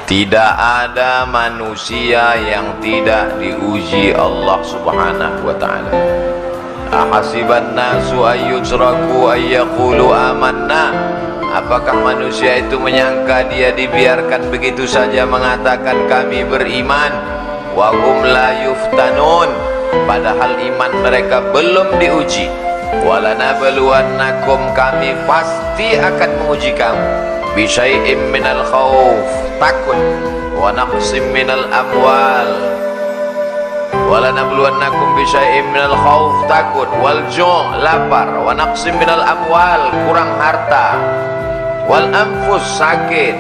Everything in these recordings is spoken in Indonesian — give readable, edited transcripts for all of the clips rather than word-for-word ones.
Tidak ada manusia yang tidak diuji Allah Subhanahu wa ta'ala. Ahasiban nasu ayyutraku ayyaqulu amanna. Apakah manusia itu menyangka dia dibiarkan begitu saja mengatakan kami beriman? Wa hum la yuftanun, padahal iman mereka belum diuji. Walanabluwannakum, kami pasti akan menguji kamu bisyai'im minal khauf, takut, wa naqsim minal amwal. Walanabluwannakum bisyai'im minal khauf, takut, wal ju', lapar, wa naqsim minal amwal, kurang harta, wal anfus, sakit,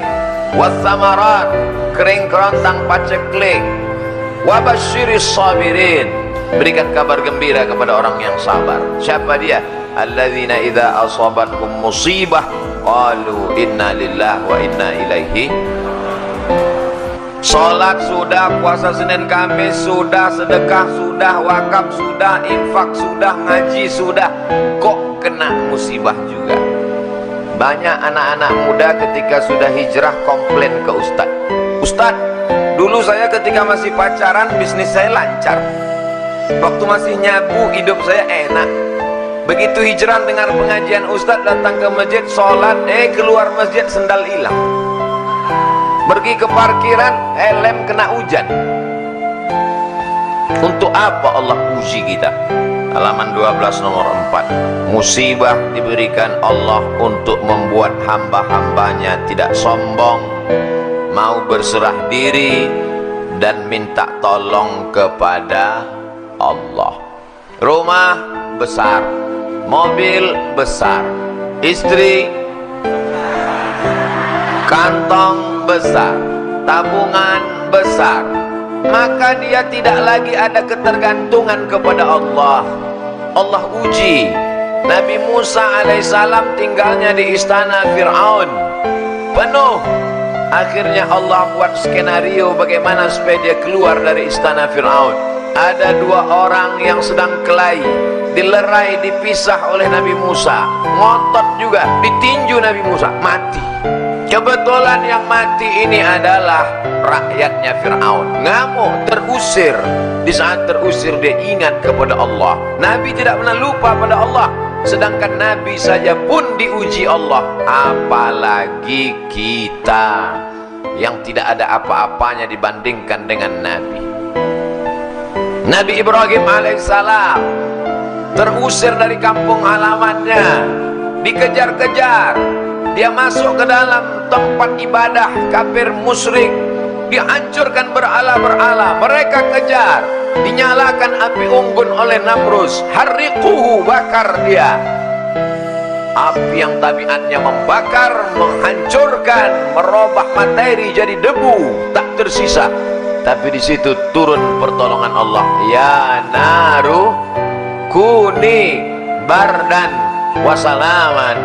was samarat, kering kerontang paceklik, wa basyiris sabirin, berikan kabar gembira kepada orang yang sabar. Siapa dia? Alladzina idza asabathum musibah qalu inna lillahi wa inna ilaihi. Salat sudah, puasa Senin Kamis sudah, sedekah sudah, wakaf sudah, infak sudah, ngaji sudah, kok kena musibah juga. Banyak anak-anak muda ketika sudah hijrah komplain ke Ustadz, Ustadz, dulu saya ketika masih pacaran bisnis saya lancar, waktu masih nyabu hidup saya enak. Begitu hijrah dengar pengajian Ustadz, datang ke masjid, sholat, keluar masjid sendal hilang. Pergi ke parkiran, helm kena hujan. Untuk apa Allah uji kita? Halaman 12 nomor 4. Musibah diberikan Allah untuk membuat hamba-hambanya tidak sombong, mau berserah diri dan minta tolong kepada Allah. Rumah besar, mobil besar, istri, kantong besar, tabungan besar, maka dia tidak lagi ada ketergantungan kepada Allah. Allah uji. Nabi Musa alaihissalam tinggalnya di istana Fir'aun, penuh. Akhirnya Allah buat skenario bagaimana supaya dia keluar dari istana Fir'aun. Ada dua orang yang sedang kelahi, dilerai, dipisah oleh Nabi Musa, ngotot juga, ditinju Nabi Musa, mati. Kebetulan yang mati ini adalah rakyatnya Fir'aun. Ngamuk, terusir. Di saat terusir dia ingat kepada Allah. Nabi tidak pernah lupa pada Allah. Sedangkan Nabi saja pun diuji Allah, apalagi kita yang tidak ada apa-apanya dibandingkan dengan Nabi. Nabi Ibrahim alaihissalam terusir dari kampung halamannya, dikejar-kejar. Dia masuk ke dalam tempat ibadah kafir musyrik, dihancurkan berhala-berhala. Mereka kejar, dinyalakan api unggun oleh Namrus, harriquhu, bakar dia. Api yang tabiatnya membakar, menghancurkan, merubah materi jadi debu, tak tersisa. Tapi di situ turun pertolongan Allah. Ya naru kuni bardan wasalaman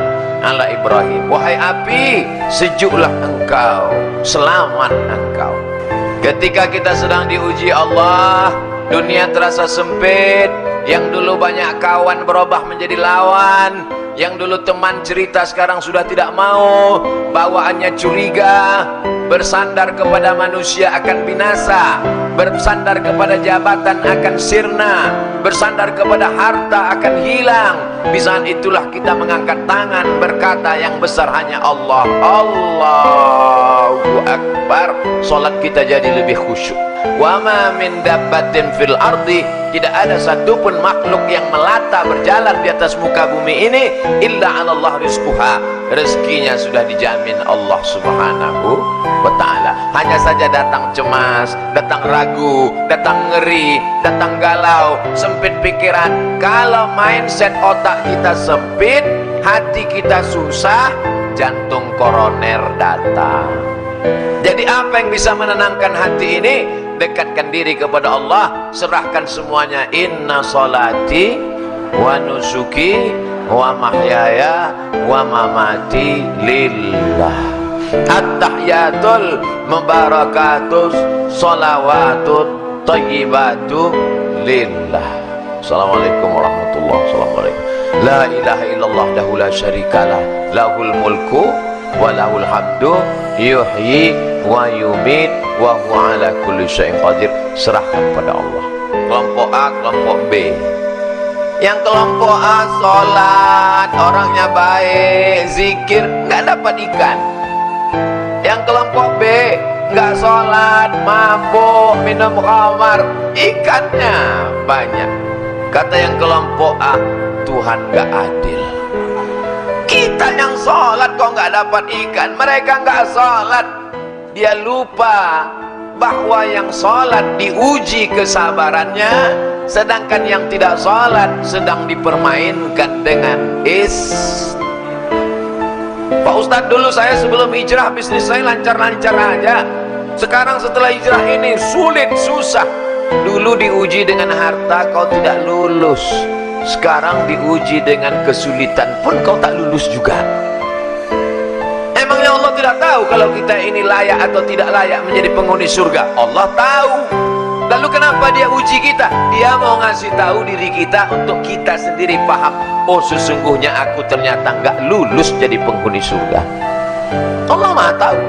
ala Ibrahim. Wahai api, sejuklah engkau, selamat engkau. Ketika kita sedang diuji Allah, dunia terasa sempit. Yang dulu banyak kawan berubah menjadi lawan. Yang dulu teman cerita sekarang sudah tidak mau. Bawaannya curiga. Bersandar kepada manusia akan binasa, bersandar kepada jabatan akan sirna, bersandar kepada harta akan hilang. Di saat itulah kita mengangkat tangan berkata yang besar hanya Allah. Allahu Akbar. Salat kita jadi lebih khusyuk. Wa ma min dabbatin fil ardi, tidak ada satupun makhluk yang melata berjalan di atas muka bumi ini illa 'ala Allah rizquha. Rezekinya sudah dijamin Allah Subhanahu wa ta'ala. Hanya saja datang cemas, datang ragu, datang ngeri, datang galau, sempit pikiran. Kalau mindset otak kita sempit, hati kita susah, jantung koroner datang. Jadi apa yang bisa menenangkan hati ini? Dekatkan diri kepada Allah, serahkan semuanya. Inna salati wa nusuki wa mahyaya wa mamati lillah. At-tahiyatul mubarakatus salawatut tayyibatu lillah. Assalamualaikum warahmatullahi wabarakatuh. La ilaha illallah dahu la syarikalah, lahul mulku walahul hamdu yuhyi wa yumit wa huwa ala kulli syai'in qadir. Serahkan pada Allah. Kelompok A, kelompok B. Yang kelompok A sholat, orangnya baik, zikir, nggak dapat ikan. Yang kelompok B nggak sholat, mabuk, minum khamar, ikannya banyak. Kata yang kelompok A, Tuhan nggak adil. Kita yang sholat kok nggak dapat ikan, mereka nggak sholat. Dia lupa bahwa yang sholat diuji kesabarannya, sedangkan yang tidak sholat sedang dipermainkan dengan Pak Ustadz, dulu saya sebelum hijrah bisnis saya lancar-lancar aja. Sekarang setelah hijrah ini sulit, susah. Dulu diuji dengan harta, kau tidak lulus. Sekarang diuji dengan kesulitan pun kau tak lulus juga. Emangnya Allah tidak tahu kalau kita ini layak atau tidak layak menjadi penghuni surga? Allah tahu. Lalu kenapa dia uji kita? Dia mau ngasih tahu diri kita untuk kita sendiri paham. Oh, sesungguhnya aku ternyata nggak lulus jadi penghuni surga. Allah Maha tahu.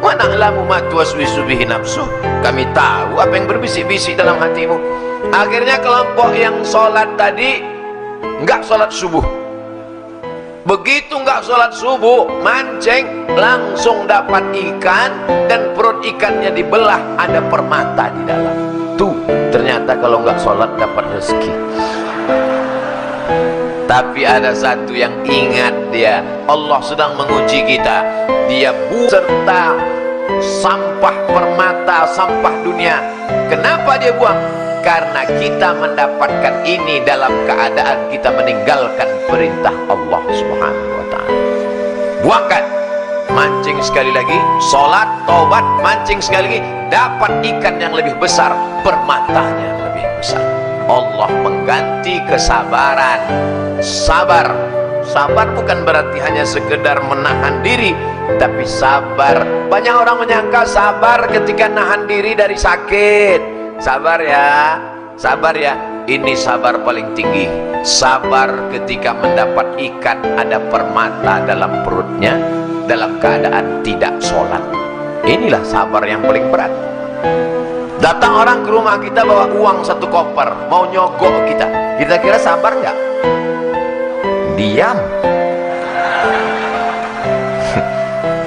Wa na'lamu ma tuwaswisu bihi nafsuh. Kami tahu apa yang berbisik-bisik dalam hatimu. Akhirnya kelompok yang sholat tadi nggak sholat subuh. Begitu nggak sholat subuh, mancing, langsung dapat ikan, dan perut ikannya dibelah, ada permata di dalam. Tuh, ternyata kalau nggak sholat dapat rezeki. Tapi ada satu yang ingat dia, Allah sedang menguji kita. Dia serta sampah permata, sampah dunia. Kenapa dia buang? Karena kita mendapatkan ini dalam keadaan kita meninggalkan perintah Allah Subhanahu wa ta'ala. Buangkan, mancing sekali lagi, sholat, taubat, mancing sekali lagi, dapat ikan yang lebih besar, permatanya lebih besar. Allah mengganti kesabaran. Sabar, sabar bukan berarti hanya sekedar menahan diri, tapi sabar. Banyak orang menyangka sabar ketika nahan diri dari sakit. Sabar ya, sabar ya. Ini sabar paling tinggi. Sabar ketika mendapat ikan ada permata dalam perutnya, dalam keadaan tidak sholat. Inilah sabar yang paling berat. Datang orang ke rumah kita bawa uang 1 koper, mau nyogok kita. Kita kira sabar nggak? Diam.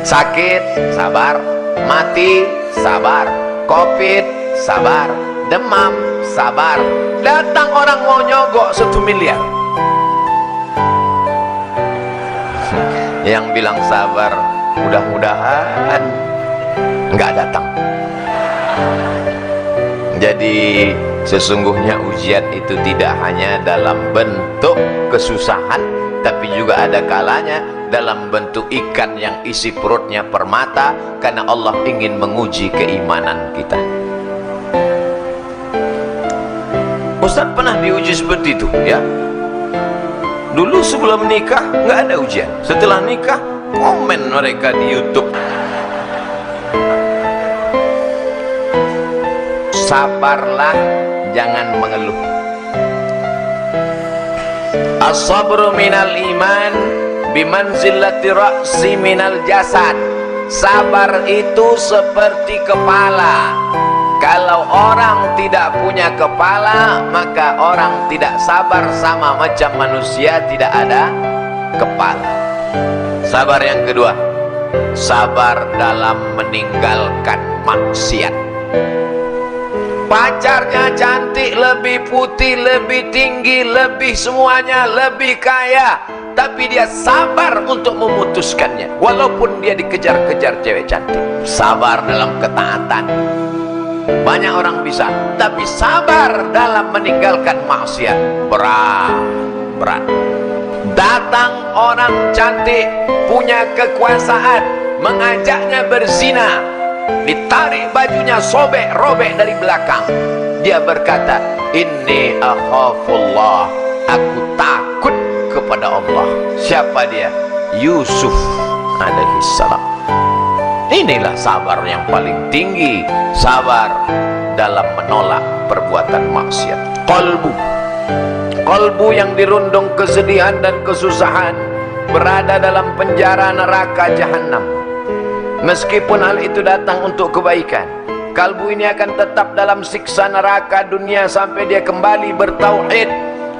Sakit, sabar. Mati, sabar. Covid, sabar. Demam, sabar. Datang orang mau nyogok 1 miliar. Yang bilang sabar, mudah-mudahan nggak datang. Jadi sesungguhnya ujian itu tidak hanya dalam bentuk kesusahan, tapi juga ada kalanya dalam bentuk ikan yang isi perutnya permata, karena Allah ingin menguji keimanan kita. Ustaz pernah diuji seperti itu ya. Dulu sebelum nikah nggak ada ujian, setelah nikah komen mereka di YouTube. Sabarlah, jangan mengeluh. As-sabru minal iman bimanzilati ra'si minal jasad. Sabar itu seperti kepala. Kalau orang tidak punya kepala, maka orang tidak sabar, sama macam manusia tidak ada kepala. Sabar yang kedua, sabar dalam meninggalkan maksiat. Pacarnya cantik, lebih putih, lebih tinggi, lebih semuanya, lebih kaya, tapi dia sabar untuk memutuskannya walaupun dia dikejar-kejar cewek cantik. Sabar dalam ketaatan. Banyak orang bisa, tapi sabar dalam meninggalkan maksiat berat. Datang orang cantik, punya kekuasaan, mengajaknya berzina, ditarik bajunya, robek dari belakang. Dia berkata, inni akhafullah, aku takut kepada Allah. Siapa dia? Yusuf alaihissalam. Inilah sabar yang paling tinggi, sabar dalam menolak perbuatan maksiat. Qalbu yang dirundung kesedihan dan kesusahan, berada dalam penjara neraka jahanam. Meskipun hal itu datang untuk kebaikan, kalbu ini akan tetap dalam siksa neraka dunia sampai dia kembali bertauhid.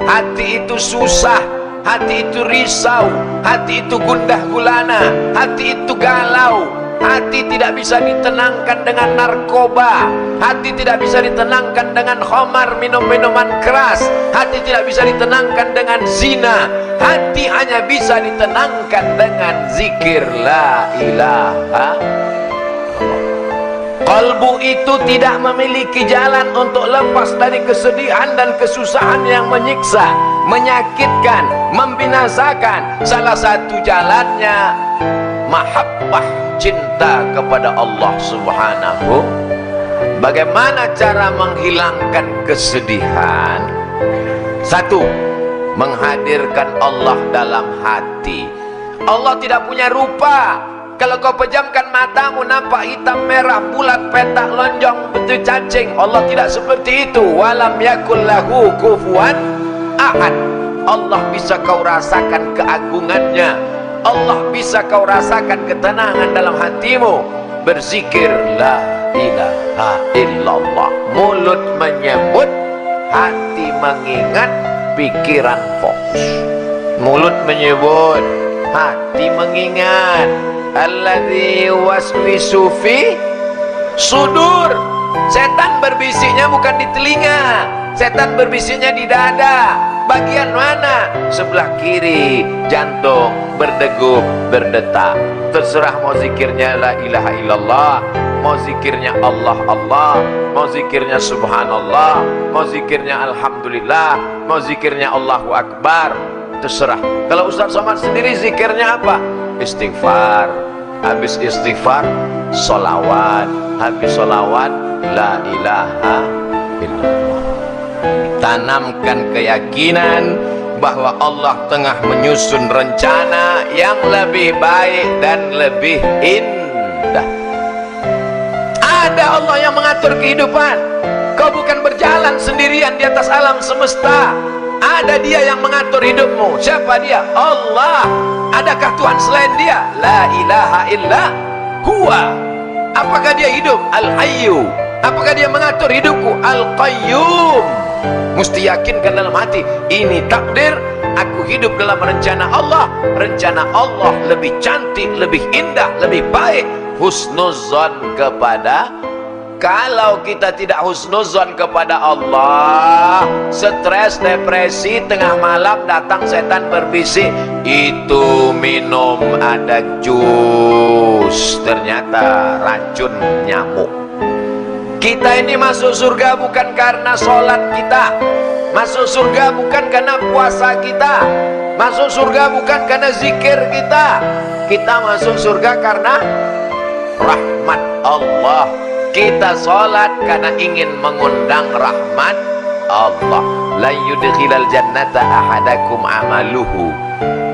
Hati itu susah, hati itu risau, hati itu gundah gulana, hati itu galau. Hati tidak bisa ditenangkan dengan narkoba, hati tidak bisa ditenangkan dengan khamar, minum-minuman keras, hati tidak bisa ditenangkan dengan zina. Hati hanya bisa ditenangkan dengan zikir la ilaha. Kalbu itu tidak memiliki jalan untuk lepas dari kesedihan dan kesusahan yang menyiksa, menyakitkan, membinasakan. Salah satu jalannya mahabbah, cinta kepada Allah Subhanahu. Bagaimana cara menghilangkan kesedihan? Satu, menghadirkan Allah dalam hati. Allah tidak punya rupa. Kalau kau pejamkan matamu nampak hitam merah bulat petak lonjong betul cacing. Allah tidak seperti itu. Walam yakul lahu kufuwan ahad. Allah bisa kau rasakan keagungannya, Allah bisa kau rasakan ketenangan dalam hatimu. Berzikir la ilaha illallah, mulut menyebut, hati mengingat, pikiran fokus. Mulut menyebut, hati mengingat. Alladzi waswisu fi sudur. Setan berbisiknya bukan di telinga, setan berbisiknya di dada. Bagian mana? Sebelah kiri jantung berdegup, berdetak. Terserah mau zikirnya la ilaha illallah, mau zikirnya Allah Allah, mau zikirnya subhanallah, mau zikirnya alhamdulillah, mau zikirnya Allahu akbar. Terserah. Kalau Ustaz Somad sendiri zikirnya apa? Istighfar. Habis istighfar solawat, habis solawat la ilaha illallah. Tanamkan keyakinan bahwa Allah tengah menyusun rencana yang lebih baik dan lebih indah. Ada Allah yang mengatur kehidupan. Kau bukan berjalan sendirian di atas alam semesta. Ada Dia yang mengatur hidupmu. Siapa Dia? Allah. Adakah Tuhan selain Dia? La ilaha illa huwa. Apakah Dia hidup? Al-Hayyu. Apakah Dia mengatur hidupku? Al-Qayyum. Mesti yakinkan dalam hati, ini takdir, aku hidup dalam rencana Allah. Rencana Allah lebih cantik, lebih indah, lebih baik. Husnuzon kepada. Kalau kita tidak husnuzon kepada Allah, stres, depresi, tengah malam datang setan berbisik, itu minum ada jus, ternyata racun nyamuk. Kita ini masuk surga bukan karena sholat kita, masuk surga bukan karena puasa kita, masuk surga bukan karena zikir kita. Kita masuk surga karena rahmat Allah. Kita sholat karena ingin mengundang rahmat Allah. La yudkhilal jannata ahadakum amaluhu.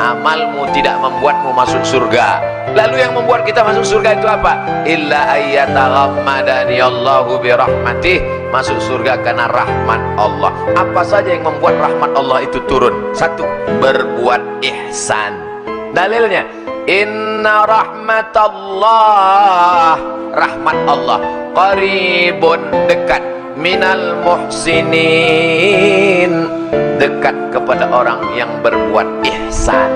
Amalmu tidak membuatmu masuk surga. Lalu yang membuat kita masuk surga itu apa? Illa ayyataghammadani Allahu birahmatih. Masuk surga karena rahmat Allah. Apa saja yang membuat rahmat Allah itu turun? Satu, berbuat ihsan. Dalilnya, inna rahmatallah, rahmat Allah qaribun, dekat, minal muhsinin, dekat kepada orang yang berbuat ihsan.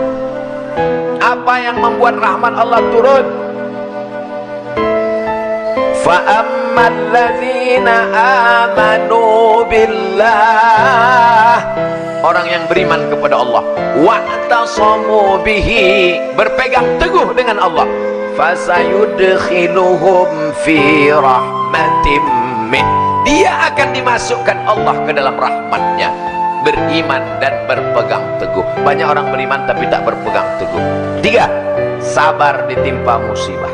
Apa yang membuat rahmat Allah turun? Fa ammal ladzina amanu billah, orang yang beriman kepada Allah, wa'tasamu bihi, berpegang teguh dengan Allah, fasayudkhiluhum fi rahmatim min, dia akan dimasukkan Allah ke dalam rahmatnya. Beriman dan berpegang teguh. Banyak orang beriman tapi tak berpegang teguh. Tiga, sabar ditimpa musibah.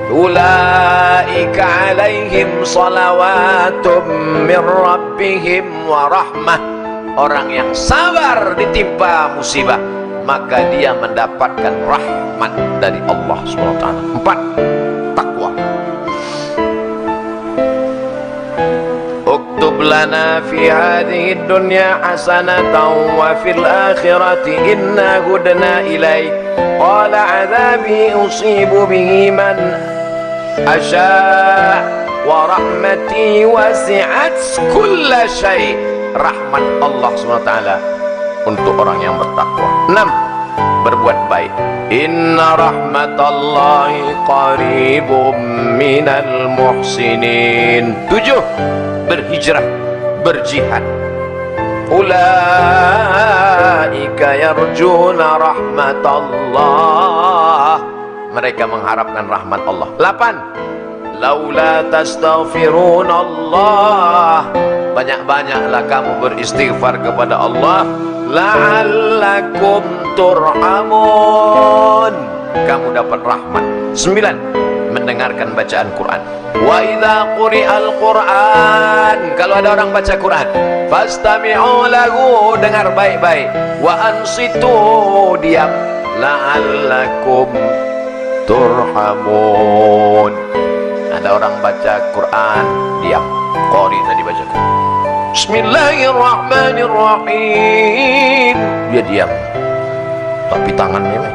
Ulaika alaihim salawatum min rabbihim wa rahmah. Orang yang sabar ditimpa musibah, maka dia mendapatkan rahmat dari Allah SWT. Empat, takwa. Uktub lana fi hadhihi dunya hasanatan wa fil akhirati inna hudna ilaik. qala adzabi usibu bihi man asya wa rahmati wasi'at kulla syai'. Rahmat Allah SWT untuk orang yang bertakwa. 6. Berbuat baik. Inna rahmatallahi qaribum minal muhsinin. 7. Berhijrah, berjihad. Ulaika yarjuna rahmatallah. Mereka mengharapkan rahmat Allah. 8. Laula tastaghfirunallah. Banyak-banyaklah kamu beristighfar kepada Allah. La'allakum turhamun. Kamu dapat rahmat. 9. Mendengarkan bacaan Quran. Wa idza quri'al Quran. Kalau ada orang baca Quran, fastami'u lahu, dengar baik-baik. Wa ansitu, diam. La'allakum turhamun. Ada orang baca Quran, diam. Qari tadi baca Quran. Bismillahirrahmanirrahim. Dia diam. Tapi tangannya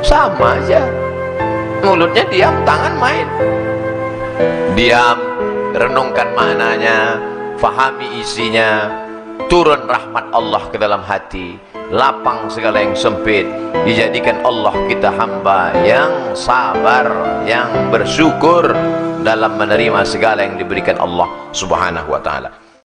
sama aja. Mulutnya diam, tangan main. Diam, renungkan maknanya, fahami isinya, turun rahmat Allah ke dalam hati, lapang segala yang sempit. Dijadikan Allah kita hamba yang sabar, yang bersyukur dalam menerima segala yang diberikan Allah Subhanahu wa ta'ala.